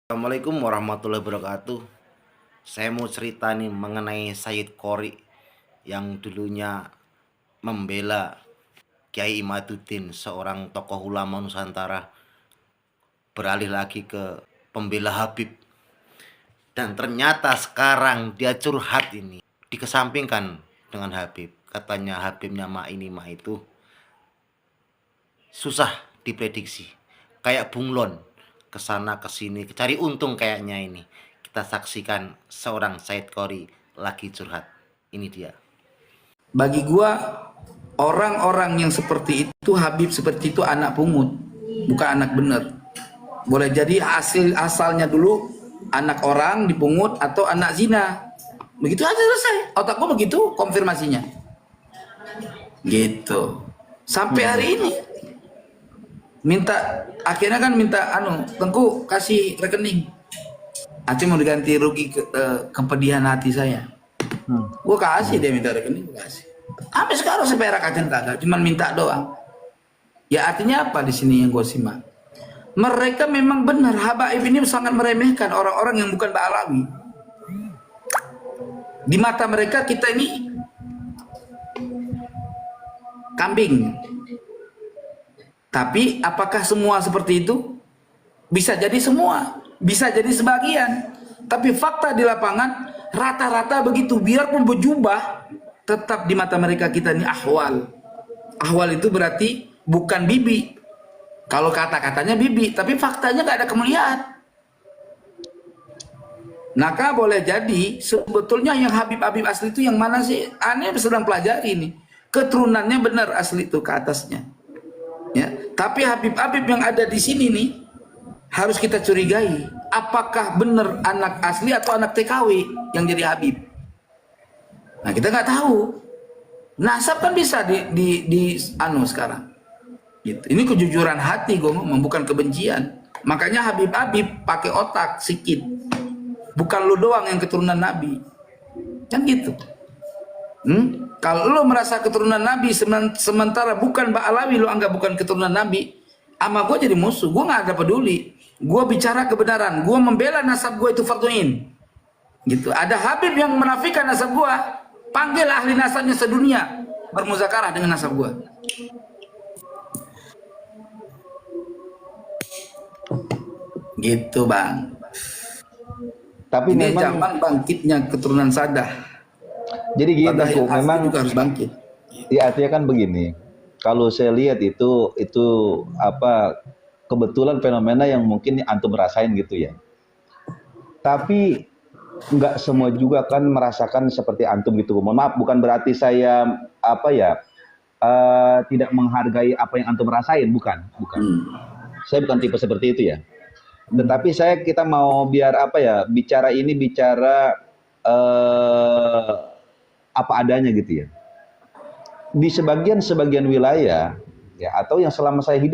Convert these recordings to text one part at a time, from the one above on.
Assalamualaikum warahmatullahi wabarakatuh. Saya mau cerita nih mengenai Sayyid Qori yang dulunya membela Kiai Imaduddin, seorang tokoh ulama Nusantara, beralih lagi ke pembela Habib. Dan ternyata sekarang dia curhat ini, dikesampingkan dengan Habib. Katanya Habibnya mak ini mak itu susah diprediksi. Kayak bunglon, kesana kesini cari untung kayaknya ini. Kita saksikan seorang Said Qori lagi curhat. Ini dia. Bagi gua orang-orang yang seperti itu, Habib seperti itu anak pungut, bukan anak bener. Boleh jadi asalnya dulu anak orang dipungut atau anak zina. Begitu aja selesai. Otak gua begitu konfirmasinya. Gitu. Sampai hari ini akhirnya kan minta Tengku kasih rekening. Aceh mau diganti rugi kepedihan hati saya. Gue kasih, dia minta rekening, gue kasih. Sampai sekarang seperak aja kagak, cuman minta doang. Ya artinya apa di sini yang gue simak? Mereka memang benar, habaib ini sangat meremehkan orang-orang yang bukan Ba'alawi. Di mata mereka kita ini kambing. Tapi apakah semua seperti itu? Bisa jadi semua, bisa jadi sebagian. Tapi fakta di lapangan rata-rata begitu. Biarpun berjubah, tetap di mata mereka kita ini ahwal. Ahwal itu berarti bukan bibi. Kalau kata-katanya bibi, tapi faktanya gak ada kemuliaan. Maka boleh jadi sebetulnya yang Habib-Habib asli itu yang mana sih? Aneh sedang pelajari ini. Keturunannya benar asli itu ke atasnya. Ya, tapi Habib-Habib yang ada di sini nih harus kita curigai. Apakah benar anak asli atau anak TKW yang jadi Habib? Nah kita nggak tahu. Nasab kan bisa di sekarang. Gitu. Ini kejujuran hati gue ngomong, bukan kebencian. Makanya Habib-Habib pakai otak sikit. Bukan lu doang yang keturunan Nabi. Kan gitu. Kalau lu merasa keturunan Nabi sementara bukan Ba'alawi, lu anggap bukan keturunan Nabi, sama gue jadi musuh. Gue nggak ada peduli. Gue bicara kebenaran. Gue membela nasab gue itu fardhu'in. Gitu. Ada Habib yang menafikan nasab gue, panggil ahli nasabnya sedunia bermuzakarah dengan nasab gue. Gitu bang. Tapi ini memang zaman bangkitnya keturunan Sadah. jadi gini Tengku, memang juga harus bangkit. ya artinya kan begini. Kalau saya lihat itu apa kebetulan fenomena yang mungkin antum rasain gitu ya. Tapi nggak semua juga kan merasakan seperti antum gitu. Mohon maaf, bukan berarti saya tidak menghargai apa yang antum rasain, bukan. Saya bukan tipe seperti itu ya. Tetapi kita mau biar bicara apa adanya gitu ya. Di sebagian wilayah ya, atau yang selama ini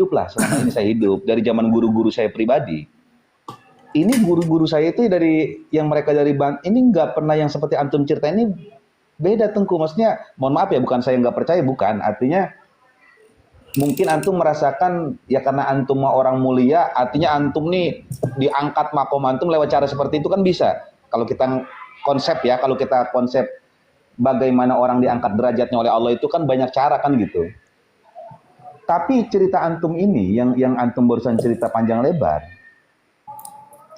saya hidup dari zaman guru-guru saya pribadi. Ini guru-guru saya itu dari yang mereka dari ini nggak pernah yang seperti antum cerita ini, beda Tengku. Maksudnya mohon maaf ya, bukan saya nggak percaya, bukan. Artinya mungkin antum merasakan ya karena antum orang mulia, artinya antum nih diangkat makom antum lewat cara seperti itu kan bisa. Kalau kita konsep bagaimana orang diangkat derajatnya oleh Allah itu kan banyak cara kan gitu. Tapi cerita antum ini yang antum barusan cerita panjang lebar,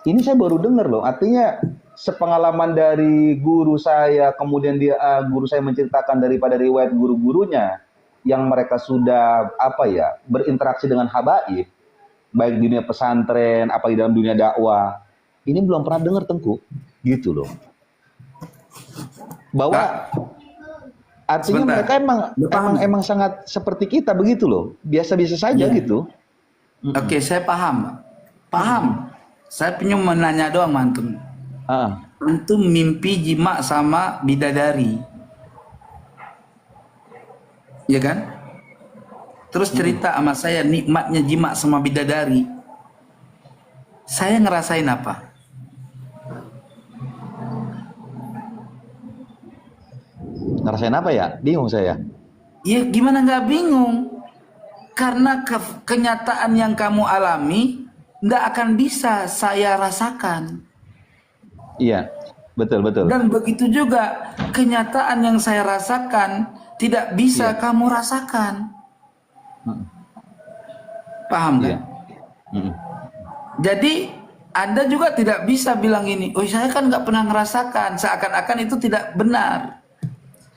ini saya baru dengar loh. Artinya sepengalaman dari guru saya, kemudian guru saya menceritakan daripada riwayat guru-gurunya yang mereka sudah berinteraksi dengan habaib, baik di dunia pesantren, di dalam dunia dakwah. Ini belum pernah dengar Tengku, gitu loh. Bahwa artinya mereka emang sangat seperti kita begitu loh, biasa-biasa saja gitu. Oke, saya paham. Saya pengen menanya doang antum. Antum mimpi jima sama bidadari, ya kan? Terus cerita sama saya nikmatnya jima sama bidadari. Saya ngerasain apa? Ngerasain apa ya? Bingung saya. Ya gimana nggak bingung? Karena kenyataan yang kamu alami nggak akan bisa saya rasakan. Iya, betul betul. Dan begitu juga kenyataan yang saya rasakan tidak bisa Iya. kamu rasakan. Mm, Paham kan? Iya. Mm, Jadi Anda juga tidak bisa bilang ini, oh saya kan nggak pernah merasakan, seakan-akan itu tidak benar.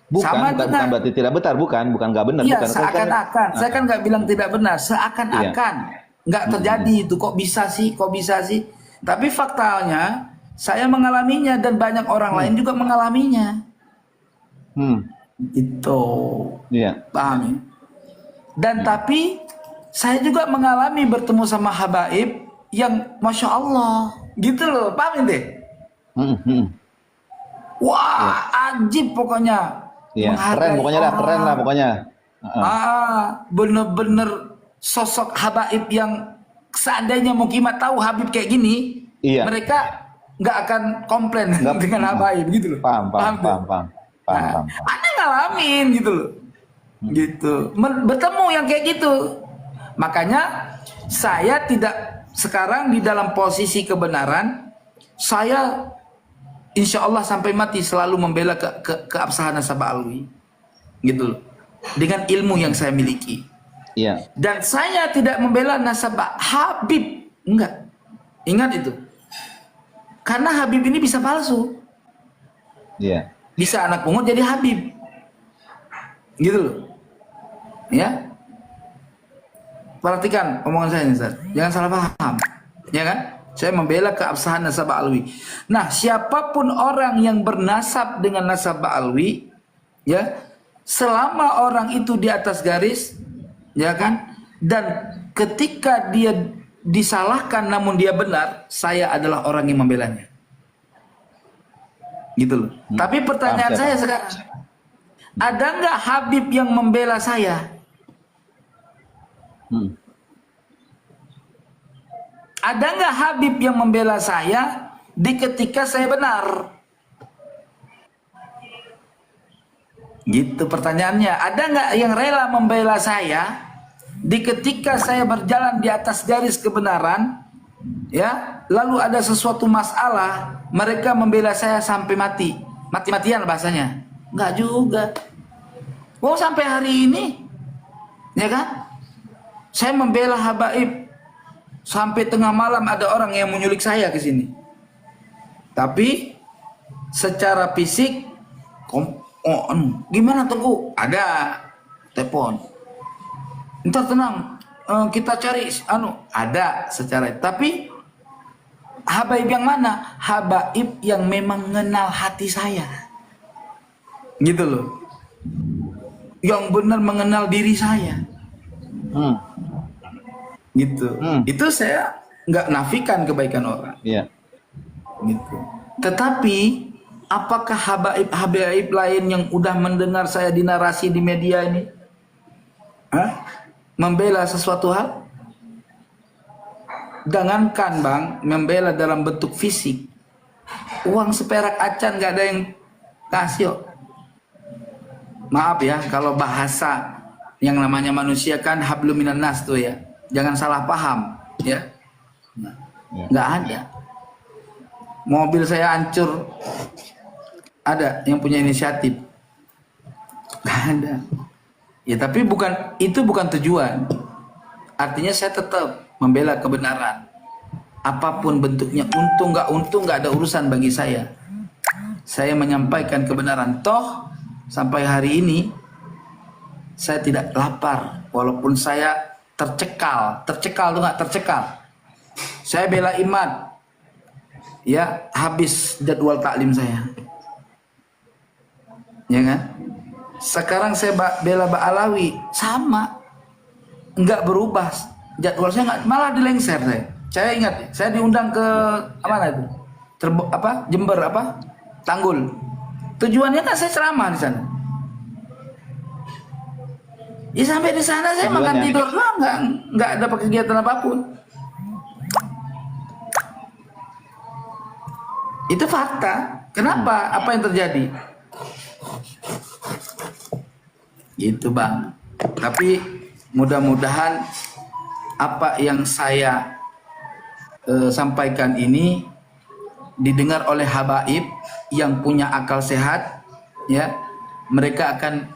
Bukan, Sama bukan, juga. bukan berarti tidak benar, bukan nggak benar, Iya, bukan. seakan-akan. Saya kan nggak bilang tidak benar, Iya. seakan-akan nggak terjadi itu. Kok bisa sih? Kok bisa sih? Tapi faktanya saya mengalaminya dan banyak orang lain juga mengalaminya. Hmm, Itu, iya. paham ya? Dan tapi saya juga mengalami bertemu sama habaib yang masya Allah, gitu loh, paham deh? Hmm, hmm. Wah, ajib pokoknya. Iya, keren Menghargai pokoknya dah, keren lah orang. pokoknya. Heeh. Bener-bener sosok habaib yang seandainya Mukimat tahu Habib kayak gini, Iya. mereka nggak akan komplain Nggak- dengan habaib gitu loh. Paham, paham, tuh? paham, paham, paham, Nah, paham. Anda ngalamin gitu loh. Gitu. Bertemu yang kayak gitu. Makanya saya tidak sekarang di dalam posisi kebenaran. Saya insya Allah sampai mati selalu membela keabsahan Nasabah Alwi, gitu loh, dengan ilmu yang saya miliki. Iya. Dan saya tidak membela nasabah Habib, enggak. Ingat itu, karena Habib ini bisa palsu, Iya. bisa anak pungut jadi Habib, gitu loh, ya. Perhatikan omongan saya nih, Ustaz. Jangan salah paham, ya kan? Saya membela keabsahan Nasabah Alwi. Nah, siapapun orang yang bernasab dengan Nasabah Alwi, ya, selama orang itu di atas garis, ya kan, dan ketika dia disalahkan namun dia benar, saya adalah orang yang membelanya, gitu loh. Tapi pertanyaan Paham, saya sekarang, ada nggak Habib yang membela saya? Hmm. Ada nggak Habib yang membela saya di ketika saya benar? Gitu pertanyaannya. Ada nggak yang rela membela saya di ketika saya berjalan di atas garis kebenaran, ya? Lalu ada sesuatu masalah, mereka membela saya sampai mati, mati-matian bahasanya. Nggak juga. Oh sampai hari ini, ya kan? Saya membela habaib. Sampai tengah malam ada orang yang menyulik saya ke sini. Tapi secara fisik, gimana Teguh? Ada telepon. Ntar tenang, kita cari ada secara. Tapi habaib yang mana? Habaib yang memang mengenal hati saya. Gitu loh. Yang benar mengenal diri saya. Hmm. Gitu. Itu saya nggak nafikan kebaikan orang. Iya. Gitu. Tetapi apakah habaib lain yang udah mendengar saya di narasi di media ini, membela sesuatu hal? Jangankan bang, membela dalam bentuk fisik, uang seperak acan nggak ada yang kasih. Yuk. Maaf ya, kalau bahasa yang namanya manusia kan hablum minan nas tuh ya. Jangan salah paham, ya. Nggak ada. Mobil saya hancur, ada yang punya inisiatif. Nggak ada. Ya tapi itu bukan tujuan. Artinya saya tetap membela kebenaran. Apapun bentuknya, untung nggak ada urusan bagi saya. Saya menyampaikan kebenaran. Toh sampai hari ini saya tidak lapar, walaupun saya tercekal tuh nggak tercekal. Saya bela iman, ya habis jadwal taklim saya, ya kan. Sekarang saya bela Ba'alawi sama, nggak berubah jadwal saya, nggak, malah dilengser saya. Saya ingat, saya diundang ke mana itu, Jember Tanggul. Tujuannya kan saya ceramah di sana. Ya sampai di sana saya makan tidur doang, nggak ada kegiatan apapun. Itu fakta. Kenapa? Apa yang terjadi? Gitu bang. Tapi mudah-mudahan apa yang saya sampaikan ini didengar oleh habaib yang punya akal sehat, ya, mereka akan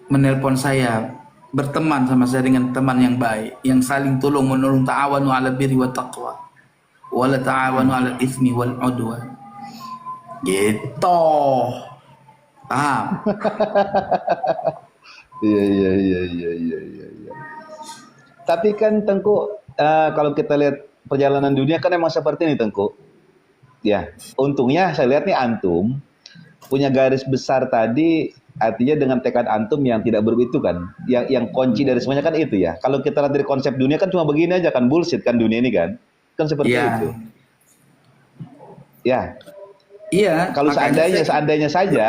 menelpon saya, berteman sama saya dengan teman yang baik, yang saling tolong menolong, ta'awanu 'alal birri wat taqwa wa la ta'awanu 'alal itsmi wal 'udwan. Gitu. Paham? Iya, iya, iya, iya, iya, iya, iya. Tapi kan Tengku, kalau kita lihat perjalanan dunia kan emang seperti ini Tengku. Ya, untungnya saya lihat nih antum punya garis besar tadi, artinya dengan tekad antum yang tidak berubah itu kan, yang kunci dari semuanya kan itu ya. Kalau kita lihat dari konsep dunia kan cuma begini aja kan, bullshit kan dunia ini kan seperti Iya. itu. Ya, Iya. kalau makanya seandainya saya saja,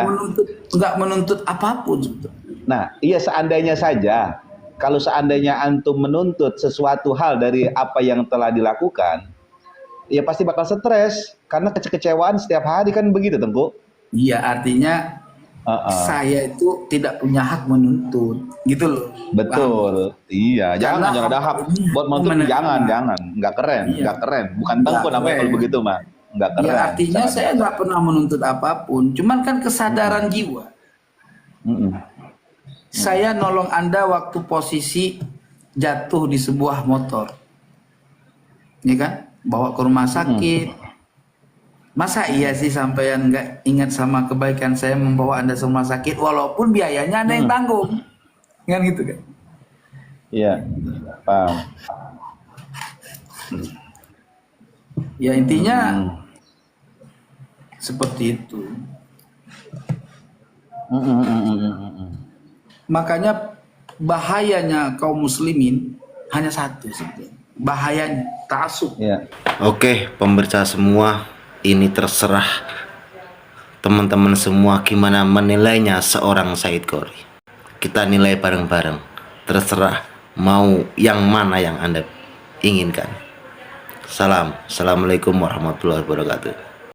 nggak menuntut apapun sebetulnya. nah iya seandainya saja, kalau seandainya antum menuntut sesuatu hal dari apa yang telah dilakukan, ya pasti bakal stres karena kekecewaan setiap hari kan begitu Tengku. Iya, artinya saya itu tidak punya hak menuntut, gitu loh. Paham? Betul, iya, Karena jangan ada hak ini buat hak menuntut, menerima. jangan, nggak keren, Iya. nggak keren, bukan Nggak Tengku namanya kalau keren. begitu mah, nggak keren. Ya artinya sangat saya nggak nggak pernah menuntut apapun, cuman kan kesadaran jiwa. Mm-mm. Saya nolong Anda waktu posisi jatuh di sebuah motor, ya kan? Bawa ke rumah sakit. Masa iya sih sampean nggak ingat sama kebaikan saya membawa Anda ke rumah sakit, walaupun biayanya Anda yang tanggung, kan gitu kan? Iya, paham. Ya intinya seperti itu. Makanya bahayanya kaum muslimin hanya satu sebetulnya. Bahayanya ta'assub. Iya. Oke, pemirsa semua, ini terserah teman-teman semua gimana menilainya seorang Said Qori. Kita nilai bareng-bareng. Terserah mau yang mana yang Anda inginkan. Assalamualaikum warahmatullahi wabarakatuh.